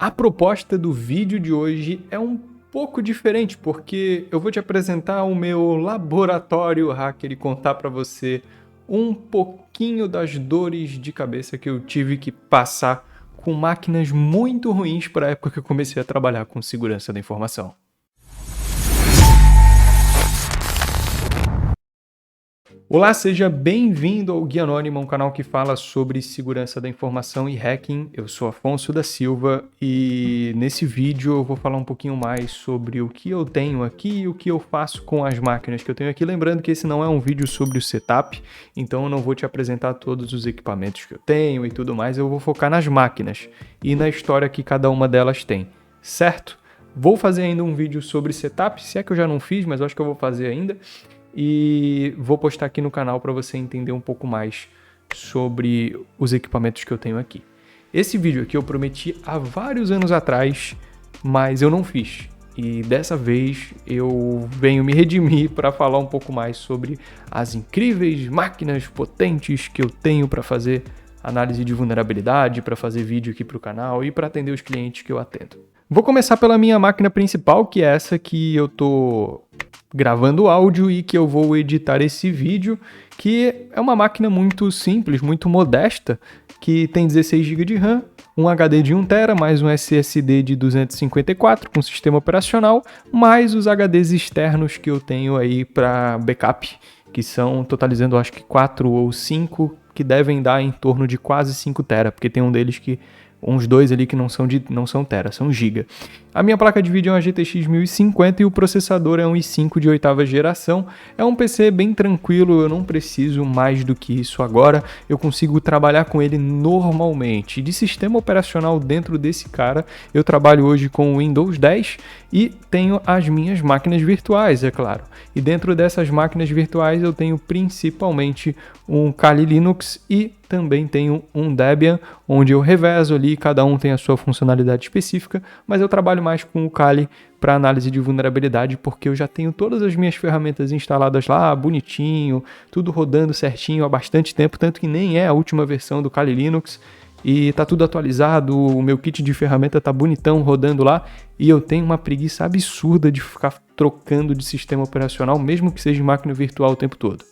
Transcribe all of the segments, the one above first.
A proposta do vídeo de hoje é um pouco diferente, porque eu vou te apresentar o meu laboratório hacker e contar para você um pouquinho das dores de cabeça que eu tive que passar com máquinas muito ruins para a época que eu comecei a trabalhar com segurança da informação. Olá, seja bem-vindo ao Guia Anônimo, um canal que fala sobre segurança da informação e hacking. Eu sou Afonso da Silva e nesse vídeo eu vou falar um pouquinho mais sobre o que eu tenho aqui e o que eu faço com as máquinas que eu tenho aqui. Lembrando que esse não é um vídeo sobre o setup, então eu não vou te apresentar todos os equipamentos que eu tenho e tudo mais. Eu vou focar nas máquinas e na história que cada uma delas tem, certo? Vou fazer ainda um vídeo sobre setup, se é que eu já não fiz, mas eu acho que eu vou fazer ainda. E vou postar aqui no canal para você entender um pouco mais sobre os equipamentos que eu tenho aqui. Esse vídeo aqui eu prometi há vários anos atrás, mas eu não fiz. E dessa vez eu venho me redimir para falar um pouco mais sobre as incríveis máquinas potentes que eu tenho para fazer análise de vulnerabilidade, para fazer vídeo aqui para o canal e para atender os clientes que eu atendo. Vou começar pela minha máquina principal, que é essa que eu tô gravando áudio e que eu vou editar esse vídeo, que é uma máquina muito simples, muito modesta, que tem 16 GB de RAM, um HD de 1TB, mais um SSD de 254 com sistema operacional, mais os HDs externos que eu tenho aí para backup, que são totalizando acho que 4 ou 5, que devem dar em torno de quase 5TB, porque tem um deles que uns dois ali que não são tera, são giga. A minha placa de vídeo é uma GTX 1050 e o processador é um i5 de 8ª geração. É um PC bem tranquilo, eu não preciso mais do que isso agora. Eu consigo trabalhar com ele normalmente. De sistema operacional dentro desse cara, eu trabalho hoje com o Windows 10 e tenho as minhas máquinas virtuais, é claro. E dentro dessas máquinas virtuais eu tenho principalmente um Kali Linux e também tenho um Debian, onde eu revezo ali, cada um tem a sua funcionalidade específica, mas eu trabalho mais com o Kali para análise de vulnerabilidade, porque eu já tenho todas as minhas ferramentas instaladas lá, bonitinho, tudo rodando certinho há bastante tempo, tanto que nem é a última versão do Kali Linux, e tá tudo atualizado, o meu kit de ferramenta tá bonitão rodando lá, e eu tenho uma preguiça absurda de ficar trocando de sistema operacional, mesmo que seja máquina virtual o tempo todo.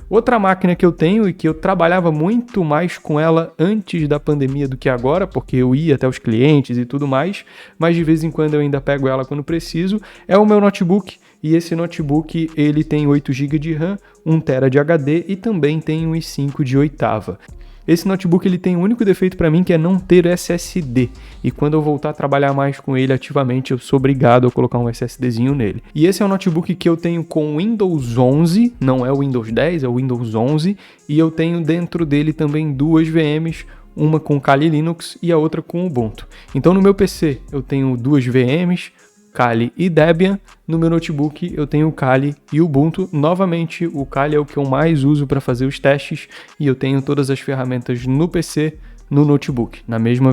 Outra máquina que eu tenho e que eu trabalhava muito mais com ela antes da pandemia do que agora, porque eu ia até os clientes e tudo mais, mas de vez em quando eu ainda pego ela quando preciso, é o meu notebook. E esse notebook ele tem 8 GB de RAM, 1TB de HD e também tem um i5 de 8ª. Esse notebook ele tem um único defeito para mim, que é não ter SSD. E quando eu voltar a trabalhar mais com ele ativamente, eu sou obrigado a colocar um SSDzinho nele. E esse é um notebook que eu tenho com Windows 11, não é o Windows 10, é o Windows 11. E eu tenho dentro dele também duas VMs, uma com Kali Linux e a outra com Ubuntu. Então no meu PC eu tenho duas VMs, Kali e Debian. No meu notebook eu tenho o Kali e o Ubuntu. Novamente, o Kali é o que eu mais uso para fazer os testes e eu tenho todas as ferramentas no PC, no notebook, a mesma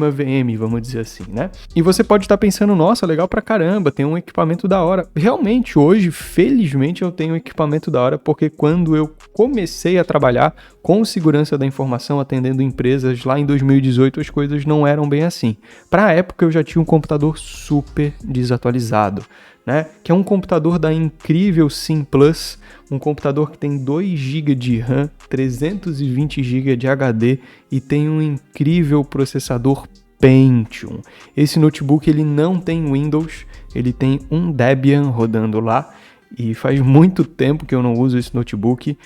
VM, vamos dizer assim, né? E você pode estar pensando, nossa, legal pra caramba, tem um equipamento da hora. Realmente, hoje, felizmente, eu tenho um equipamento da hora, porque quando eu comecei a trabalhar com segurança da informação, atendendo empresas lá em 2018, as coisas não eram bem assim. Pra época, eu já tinha um computador super desatualizado, né? Que é um computador da incrível Sim Plus, um computador que tem 2 GB de RAM, 320 GB de HD e tem um incrível processador Pentium. Esse notebook ele não tem Windows, ele tem um Debian rodando lá e faz muito tempo que eu não uso esse notebook.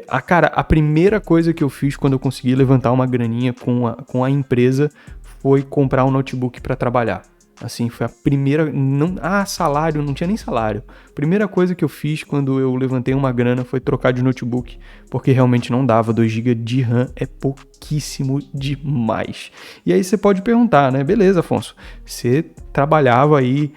A primeira coisa que eu fiz quando eu consegui levantar uma graninha com a empresa foi comprar um notebook para trabalhar. Assim, foi a primeira... salário, não tinha nem salário. Primeira coisa que eu fiz quando eu levantei uma grana foi trocar de notebook, porque realmente não dava, 2 GB de RAM é pouquíssimo demais. E aí você pode perguntar, né? Beleza, Afonso, você trabalhava aí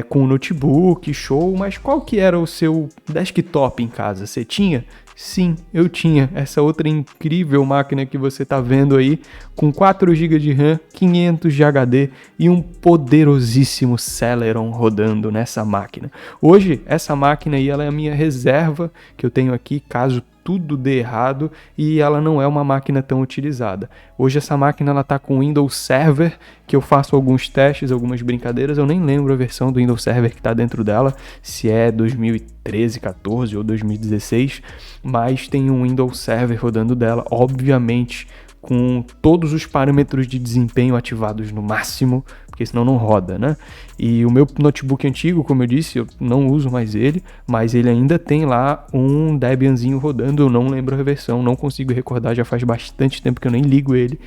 com notebook, show, mas qual que era o seu desktop em casa? Você tinha? Sim, eu tinha essa outra incrível máquina que você está vendo aí, com 4 GB de RAM, 500 de HD e um poderosíssimo Celeron rodando nessa máquina. Hoje, essa máquina aí, ela é a minha reserva que eu tenho aqui, caso tudo dê errado e ela não é uma máquina tão utilizada. Hoje essa máquina ela tá com Windows Server, que eu faço alguns testes, algumas brincadeiras, eu nem lembro a versão do Windows Server que está dentro dela, se é 2013, 14 ou 2016, mas tem um Windows Server rodando dela, obviamente com todos os parâmetros de desempenho ativados no máximo, porque senão não roda, né? E o meu notebook antigo, como eu disse, eu não uso mais ele, mas ele ainda tem lá um Debianzinho rodando, eu não lembro a versão, não consigo recordar, já faz bastante tempo que eu nem ligo ele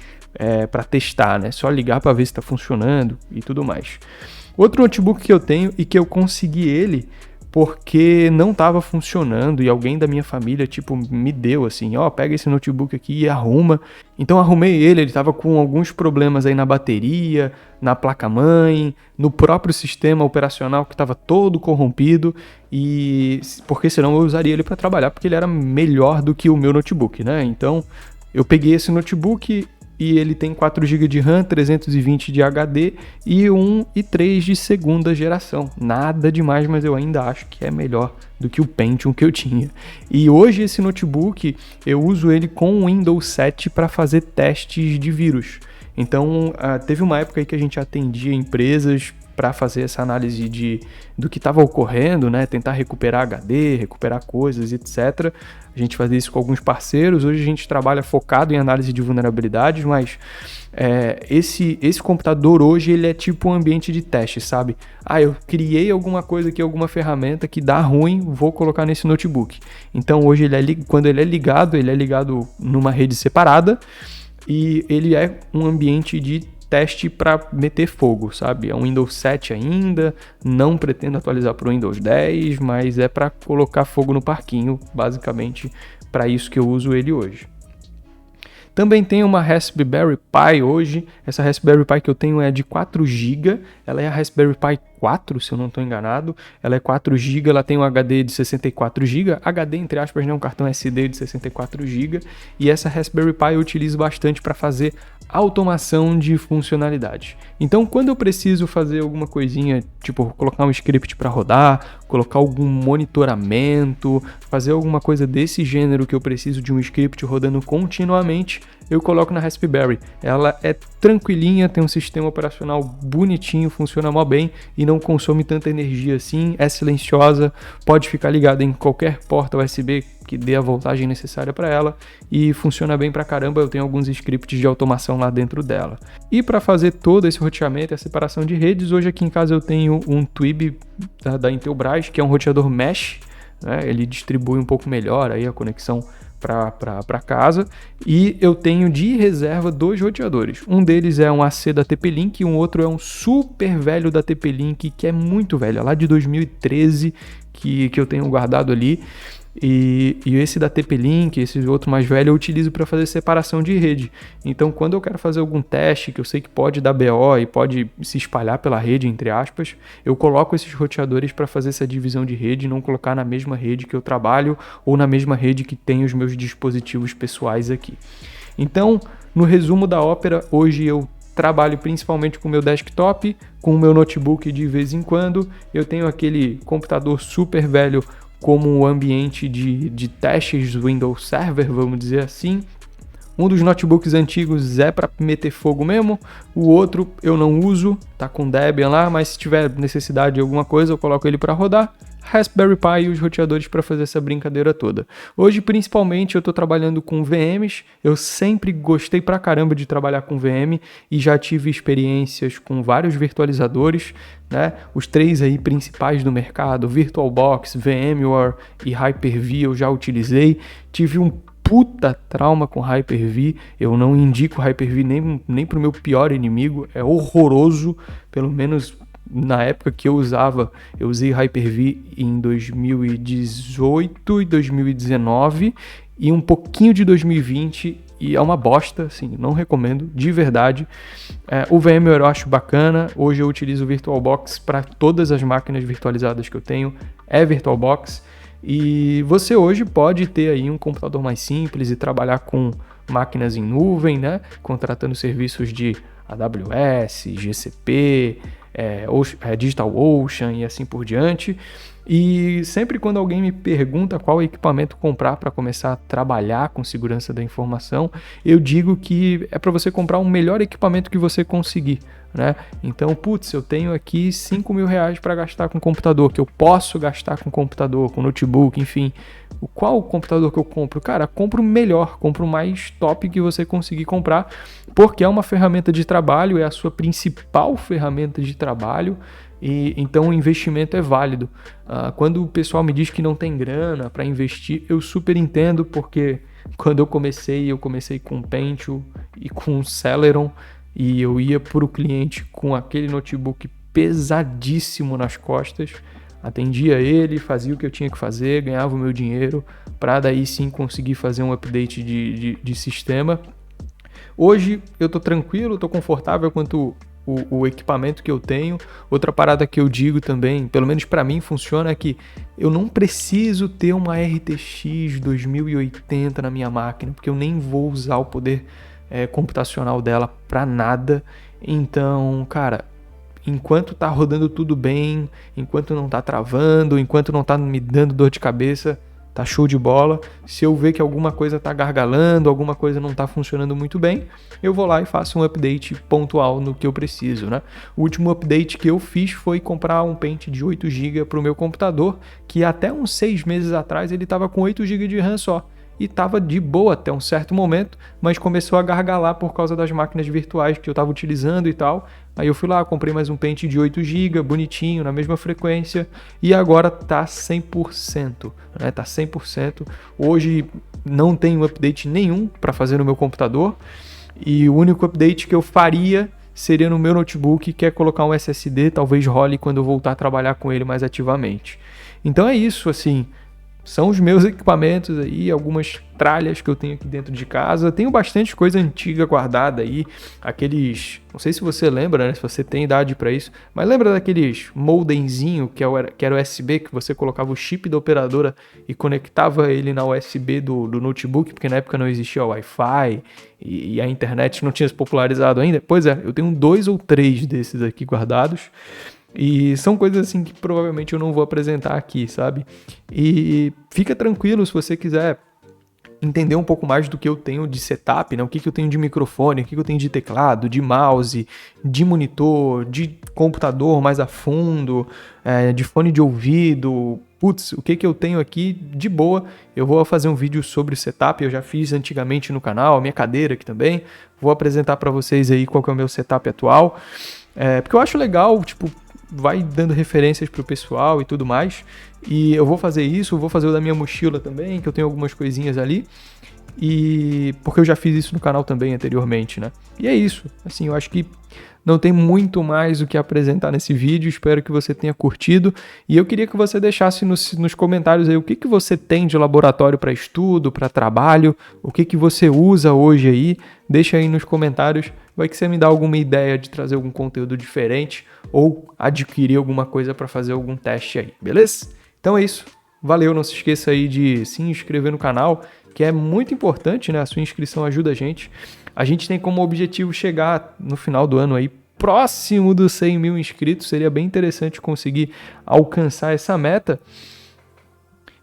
para testar, né? Só ligar para ver se está funcionando e tudo mais. Outro notebook que eu tenho e que eu consegui ele porque não estava funcionando e alguém da minha família, me deu assim, pega esse notebook aqui e arruma. Então arrumei ele estava com alguns problemas aí na bateria, na placa-mãe, no próprio sistema operacional que estava todo corrompido, e porque senão eu usaria ele para trabalhar, porque ele era melhor do que o meu notebook, né? Então eu peguei esse notebook e ele tem 4 GB de RAM, 320 de HD e 1 e 3 de segunda geração. Nada demais, mas eu ainda acho que é melhor do que o Pentium que eu tinha. E hoje esse notebook, eu uso ele com o Windows 7 para fazer testes de vírus. Então, teve uma época aí que a gente atendia empresas para fazer essa análise do que estava ocorrendo, né? Tentar recuperar HD, recuperar coisas, etc. A gente fazia isso com alguns parceiros. Hoje a gente trabalha focado em análise de vulnerabilidades, mas esse computador hoje ele é tipo um ambiente de teste, sabe? Eu criei alguma coisa aqui, alguma ferramenta que dá ruim, vou colocar nesse notebook. Então hoje quando ele é ligado numa rede separada e ele é um ambiente de teste para meter fogo, sabe? É um Windows 7 ainda, não pretendo atualizar para o Windows 10, mas é para colocar fogo no parquinho, basicamente para isso que eu uso ele hoje. Também tenho uma Raspberry Pi hoje. Essa Raspberry Pi que eu tenho é de 4 GB. Ela é a Raspberry Pi 4, se eu não estou enganado. Ela é 4 GB, ela tem um HD de 64 GB. HD, entre aspas, né? Um cartão SD de 64 GB. E essa Raspberry Pi eu utilizo bastante para fazer automação de funcionalidade. Então, quando eu preciso fazer alguma coisinha, tipo colocar um script para rodar, colocar algum monitoramento, fazer alguma coisa desse gênero que eu preciso de um script rodando continuamente, eu coloco na Raspberry. Ela é tranquilinha, tem um sistema operacional bonitinho, funciona mó bem e não consome tanta energia assim, é silenciosa, pode ficar ligada em qualquer porta USB que dê a voltagem necessária para ela e funciona bem pra caramba. Eu tenho alguns scripts de automação lá dentro dela. E para fazer todo esse roteamento e a separação de redes, hoje aqui em casa eu tenho um Twib da Intelbras, que é um roteador mesh, né? Ele distribui um pouco melhor aí a conexão para casa, e eu tenho de reserva 2 roteadores. Um deles é um AC da TP-Link e um outro é um super velho da TP-Link, que é muito velho, é lá de 2013 que eu tenho guardado ali. E esse da TP-Link, esse outro mais velho, eu utilizo para fazer separação de rede. Então, quando eu quero fazer algum teste que eu sei que pode dar BO e pode se espalhar pela rede, entre aspas, eu coloco esses roteadores para fazer essa divisão de rede e não colocar na mesma rede que eu trabalho ou na mesma rede que tem os meus dispositivos pessoais aqui. Então, no resumo da ópera, hoje eu trabalho principalmente com o meu desktop, com o meu notebook de vez em quando. Eu tenho aquele computador super velho como ambiente de testes do Windows Server, vamos dizer assim. Um dos notebooks antigos é para meter fogo mesmo, o outro eu não uso, tá com Debian lá, mas se tiver necessidade de alguma coisa eu coloco ele para rodar. Raspberry Pi e os roteadores para fazer essa brincadeira toda. Hoje, principalmente, eu estou trabalhando com VMs. Eu sempre gostei pra caramba de trabalhar com VM e já tive experiências com vários virtualizadores, né? Os 3 aí principais do mercado, VirtualBox, VMware e Hyper-V eu já utilizei. Tive um puta trauma com Hyper-V, eu não indico Hyper-V nem pro meu pior inimigo, é horroroso, pelo menos na época que eu usei Hyper-V em 2018 e 2019 e um pouquinho de 2020 e é uma bosta, assim, não recomendo, de verdade. O VMware eu acho bacana, hoje eu utilizo o VirtualBox para todas as máquinas virtualizadas que eu tenho, é VirtualBox. E você hoje pode ter aí um computador mais simples e trabalhar com máquinas em nuvem, né? Contratando serviços de AWS, GCP, DigitalOcean e assim por diante. E sempre quando alguém me pergunta qual equipamento comprar para começar a trabalhar com segurança da informação, eu digo que é para você comprar o melhor equipamento que você conseguir, né? Então, eu tenho aqui R$5.000 para gastar com computador, que eu posso gastar com computador, com notebook, enfim. Qual computador que eu compro? Cara, compro o melhor, compro o mais top que você conseguir comprar, porque é uma ferramenta de trabalho, é a sua principal ferramenta de trabalho. E então o investimento é válido. Quando o pessoal me diz que não tem grana para investir, eu super entendo, porque quando eu comecei com Pentium e com Celeron, e eu ia para o cliente com aquele notebook pesadíssimo nas costas, atendia ele, fazia o que eu tinha que fazer, ganhava o meu dinheiro, para daí sim conseguir fazer um update de sistema. Hoje eu tô tranquilo, tô confortável quanto o equipamento que eu tenho. Outra parada que eu digo também, pelo menos para mim funciona, é que eu não preciso ter uma RTX 2080 na minha máquina, porque eu nem vou usar o poder computacional dela para nada. Então, cara, enquanto tá rodando tudo bem, enquanto não tá travando, enquanto não tá me dando dor de cabeça, tá show de bola. Se eu ver que alguma coisa tá gargalando, alguma coisa não tá funcionando muito bem, eu vou lá e faço um update pontual no que eu preciso, né? O último update que eu fiz foi comprar um pente de 8 GB para o meu computador, que até uns 6 meses atrás ele tava com 8 GB de RAM só. E tava de boa até um certo momento, mas começou a gargalar por causa das máquinas virtuais que eu tava utilizando e tal. Aí eu fui lá, comprei mais um pente de 8 GB, bonitinho, na mesma frequência, e agora tá 100%, né? Tá 100%. Hoje não tenho update nenhum para fazer no meu computador, e o único update que eu faria seria no meu notebook, que é colocar um SSD, talvez role quando eu voltar a trabalhar com ele mais ativamente. Então é isso, assim. São os meus equipamentos aí, algumas tralhas que eu tenho aqui dentro de casa. Tenho bastante coisa antiga guardada aí, aqueles, não sei se você lembra, né, se você tem idade para isso, mas lembra daqueles modemzinho que era USB, que você colocava o chip da operadora e conectava ele na USB do notebook, porque na época não existia Wi-Fi e a internet não tinha se popularizado ainda? Pois é, eu tenho 2 ou 3 desses aqui guardados. E são coisas assim que provavelmente eu não vou apresentar aqui, sabe? E fica tranquilo se você quiser entender um pouco mais do que eu tenho de setup, né? O que eu tenho de microfone, o que eu tenho de teclado, de mouse, de monitor, de computador mais a fundo, de fone de ouvido. O que eu tenho aqui de boa. Eu vou fazer um vídeo sobre o setup, eu já fiz antigamente no canal, a minha cadeira aqui também. Vou apresentar para vocês aí qual que é o meu setup atual. Porque eu acho legal, vai dando referências pro pessoal e tudo mais. E eu vou fazer isso, vou fazer o da minha mochila também, que eu tenho algumas coisinhas ali. E porque eu já fiz isso no canal também anteriormente, né? E é isso. Assim, eu acho que não tem muito mais o que apresentar nesse vídeo. Espero que você tenha curtido. E eu queria que você deixasse nos comentários aí o que você tem de laboratório para estudo, para trabalho, o que você usa hoje aí. Deixa aí nos comentários. Vai que você me dá alguma ideia de trazer algum conteúdo diferente ou adquirir alguma coisa para fazer algum teste aí, beleza? Então é isso. Valeu, não se esqueça aí de se inscrever no canal, que é muito importante, né? A sua inscrição ajuda a gente. A gente tem como objetivo chegar no final do ano aí próximo dos 100 mil inscritos. Seria bem interessante conseguir alcançar essa meta.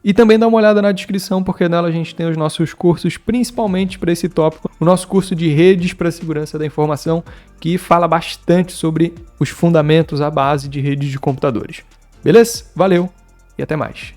E também dá uma olhada na descrição, porque nela a gente tem os nossos cursos, principalmente para esse tópico. O nosso curso de redes para segurança da informação, que fala bastante sobre os fundamentos, a base de redes de computadores. Beleza? Valeu e até mais.